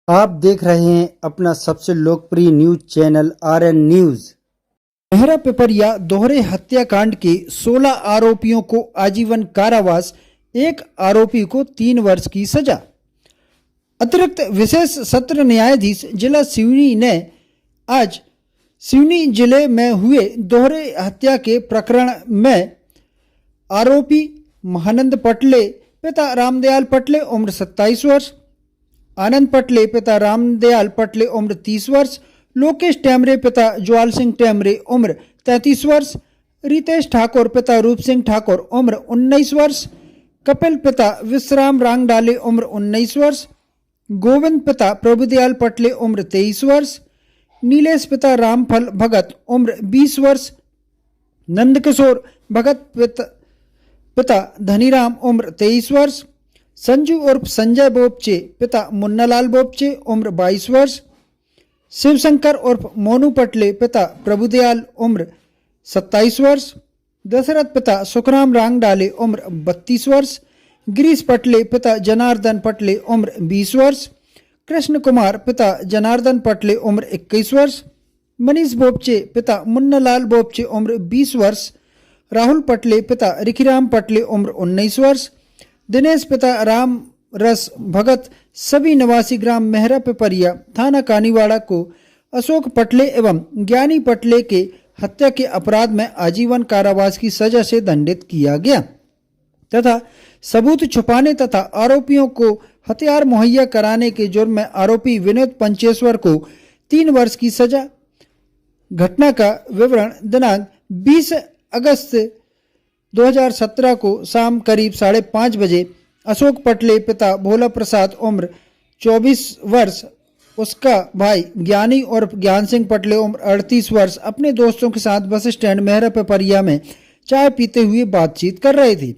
आप देख रहे हैं अपना सबसे लोकप्रिय news channel RN news. Mehra Pipariya दोहरे हत्याकांड के 16 आरोपियों को आजीवन कारावास, एक आरोपी को 3 वर्ष की सजा। अतिरिक्त विशेष सत्र न्यायाधीश जिला सिवनी ने आज सिवनी जिले में हुए दोहरे हत्या के प्रकरण में आरोपी महानंद पटले पिता रामदयाल पटले उम्र 27 वर्ष, आनंद पटले पिता रामदयाल पटले उम्र 30 वर्ष, लोकेश टेमरे पिता ज्वाल सिंह टेमरे उम्र 33 वर्ष, रितेश ठाकुर पिता रूप सिंह ठाकुर उम्र 19 वर्ष, कपिल पिता विश्राम रांगडाले उम्र 19 वर्ष, गोविंद पिता प्रभुदयाल पटले उम्र 23 वर्ष, नीलेश पिता रामफल भगत उम्र 20 वर्ष, नंदकिशोर भगत पिता धनीराम उम्र 23 वर्ष, संजू उर्फ संजय बोपचे पिता मुन्नालाल बोपचे उम्र 22 वर्ष, शिवशंकर उर्फ मोनू पटले पिता प्रभुदयाल उम्र 27 वर्ष, दशरथ पिता सुखराम रांगडाले उम्र 32 वर्ष, गिरीश पटले पिता जनार्दन पटले उम्र 20 वर्ष, कृष्ण कुमार पिता जनार्दन पटले उम्र 21 वर्ष, मनीष बोपचे पिता मुन्नालाल बोपचे उम्र 20 वर्ष, राहुल पटले पिता रिखीराम पटले उम्र 19 वर्ष, दिनेश पिता राम रस भगत सभी निवासी ग्राम मेहरा पिपरिया थाना कानीवाड़ा को अशोक पटले एवं ज्ञानी पटले के हत्या के अपराध में आजीवन कारावास की सजा से दंडित किया गया तथा सबूत छुपाने तथा आरोपियों को हथियार मुहैया कराने के जुर्म में आरोपी विनोद पंचेश्वर को 3 वर्ष की सजा। घटना का विवरण दिनांक 20 अगस्त 2017 को शाम करीब 5:30 बजे अशोक पटले पिता भोला प्रसाद उम्र 24 वर्ष, उसका भाई ज्ञानी और ज्ञान सिंह पटले उम्र 38 वर्ष अपने दोस्तों के साथ बस स्टैंड मेहरा पिपरिया में चाय पीते हुए बातचीत कर रहे थे।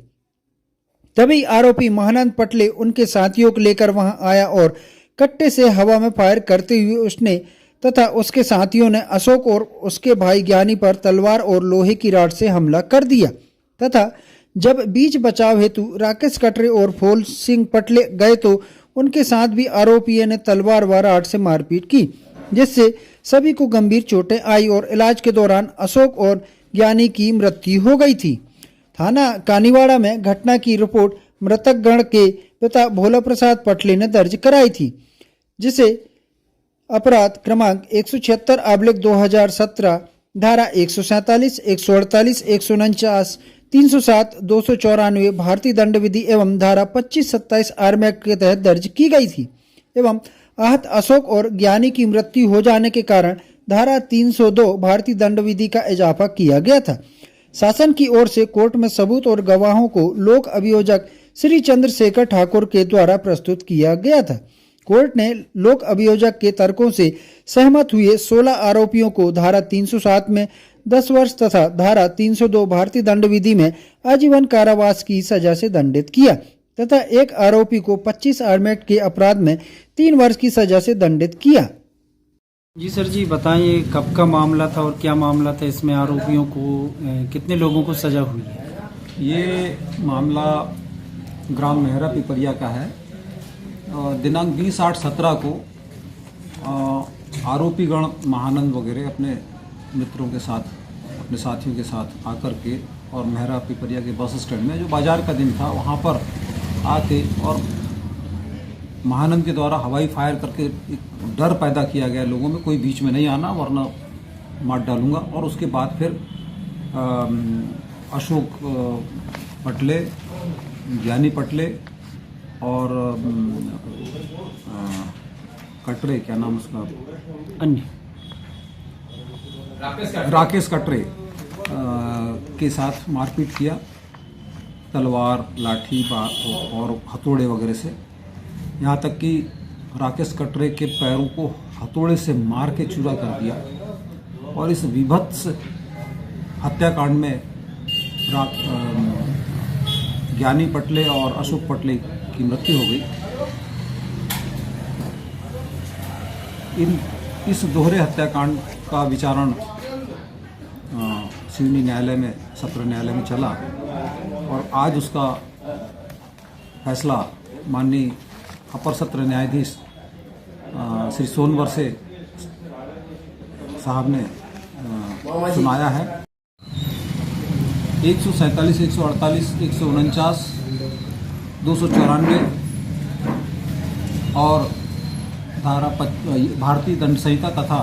तभी आरोपी महानंद पटले उनके साथियों को लेकर वहां आया और कट्टे से हवा में फायर करते हुए उसने तथा उसके साथियों ने अशोक और उसके भाई ज्ञानी पर तलवार और लोहे की रॉड से हमला कर दिया तथा जब बीच बचाव हेतु राकेश कटरे और फूल सिंह पटले गए तो उनके साथ भी आरोपियों ने तलवार व रॉड से मारपीट की, जिससे सभी को गंभीर चोटें आई और इलाज के दौरान अशोक और ज्ञानी की मृत्यु हो गई थी। थाना कानीवाड़ा में घटना की रिपोर्ट मृतक गण के पिता भोला प्रसाद पटले ने दर्ज कराई थी, जिसे अपराध क्रमांक 176/2017 धारा 147, 148, 149, 307, 294 भारतीय दंड विधि एवं धारा 25-27 आर्म एक्ट के तहत दर्ज की गई थी एवं आहत अशोक और ज्ञानी की मृत्यु हो जाने के कारण धारा 302 भारतीय दंड विधि का इजाफा किया गया था। शासन की ओर से कोर्ट में सबूत और गवाहों को लोक अभियोजक श्री चंद्रशेखर ठाकुर के द्वारा प्रस्तुत किया गया था। कोर्ट ने लोक अभियोजक के तर्कों से सहमत हुए 16 आरोपियों को धारा 307 में 10 वर्ष तथा धारा 302 भारतीय दंड विधि में आजीवन कारावास की सजा से दंडित किया तथा एक आरोपी को 25 आर्म एक्ट के अपराध में 3 वर्ष की सजा से दंडित किया। जी सर जी बताइए, कब का मामला था और क्या मामला था, इसमें आरोपियों को कितने लोगों को सजा हुई है? ये मामला ग्राम मेहरा पिपरिया का है। दिनांक 20/8/17 को आरोपीगण महानंद वगैरह अपने मित्रों के साथ, अपने साथियों के साथ आकर के और मेहरा पिपरिया के बस स्टैंड में, जो बाजार का दिन था, वहाँ पर आके और महानंद के द्वारा हवाई फायर करके एक डर पैदा किया गया लोगों में, कोई बीच में नहीं आना वरना मार डालूंगा। और उसके बाद फिर अशोक पटले, ज्ञानी पटले और कटरे, क्या नाम उसका, अन्य राकेश कटरे के साथ मारपीट किया, तलवार, लाठी और हथौड़े वगैरह से, यहाँ तक कि राकेश कटरे के पैरों को हथौड़े से मार के चूरा कर दिया। और इस विभत्स हत्याकांड में ज्ञानी पटले और अशोक पटले की मृत्यु हो गई। इस दोहरे हत्याकांड का विचारण सिवनी न्यायालय में, सत्र न्यायालय में चला और आज उसका फैसला माननीय अपर सत्र न्यायाधीश श्री सोनवर से साहब ने सुनाया है। 147, 148, 149, 294 और धारा भारतीय दंड संहिता तथा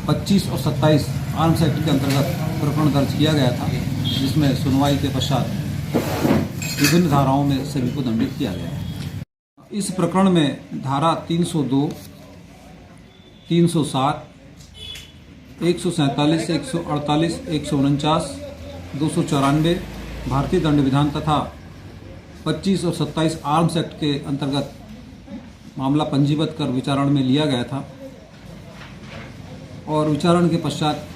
25 और 27 आर्म्स एक्ट के अंतर्गत प्रकरण दर्ज किया गया था, जिसमें सुनवाई के पश्चात विभिन्न धाराओं में सभी को दंडित किया गया है। इस प्रकरण में धारा 302, 307, 147, 148, 149, 294 भारतीय दंड विधान तथा 25 और 27 आर्म्स एक्ट के अंतर्गत मामला पंजीबद्ध कर विचारण में लिया गया था और विचारण के पश्चात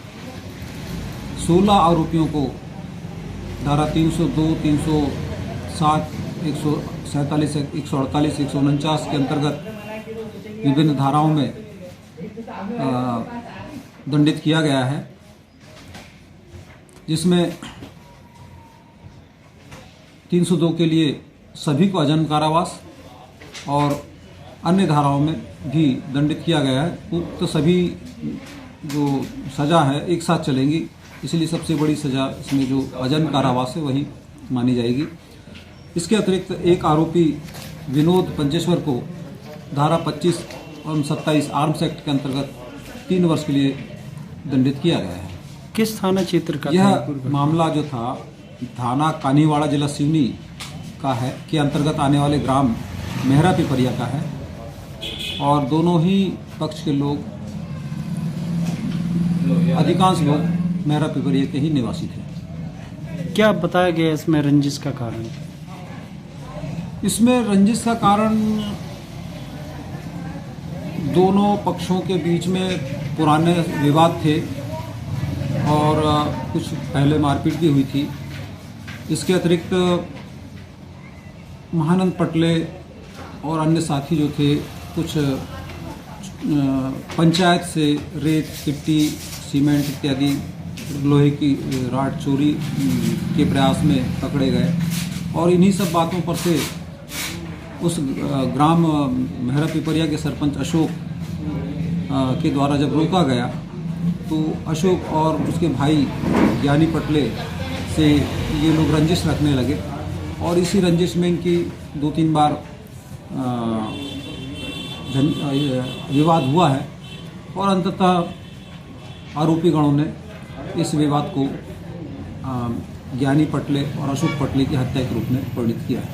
16 आरोपियों को धारा 302, 307, 147, 148, 149 के अंतर्गत विभिन्न धाराओं में दंडित किया गया है, जिसमें 302 के लिए सभी को आजीवन कारावास और अन्य धाराओं में भी दंडित किया गया है। उक्त सभी जो सज़ा है एक साथ चलेंगी, इसलिए सबसे बड़ी सज़ा इसमें जो आजीवन कारावास है वही मानी जाएगी। इसके अतिरिक्त एक आरोपी विनोद पंचेश्वर को धारा 25 और 27 आर्म्स एक्ट के अंतर्गत 3 वर्ष के लिए दंडित किया गया है। किस थाना क्षेत्र का यह मामला जो था थाना कानीवाड़ा, जिला सिवनी का है, के अंतर्गत आने वाले ग्राम मेहरा पिपरिया का है और दोनों ही पक्ष के लोग, अधिकांश लोग मेहरा पिपरिया के ही निवासी थे। क्या बताया गया इसमें रंजिश का कारण? इसमें रंजिश का कारण दोनों पक्षों के बीच में पुराने विवाद थे और कुछ पहले मारपीट भी हुई थी। इसके अतिरिक्त महानंद पटले और अन्य साथी जो थे कुछ पंचायत से रेत, गिट्टी, सीमेंट इत्यादि लोहे की राड चोरी के प्रयास में पकड़े गए और इन्हीं सब बातों पर से उस ग्राम मेहरा पिपरिया के सरपंच अशोक के द्वारा जब रोका गया तो अशोक और उसके भाई ज्ञानी पटले से ये लोग रंजिश रखने लगे और इसी रंजिश में इनकी 2-3 बार विवाद हुआ है और अंततः आरोपी गणों ने इस विवाद को ज्ञानी पटले और अशोक पटले की हत्या के रूप में परिणित किया है।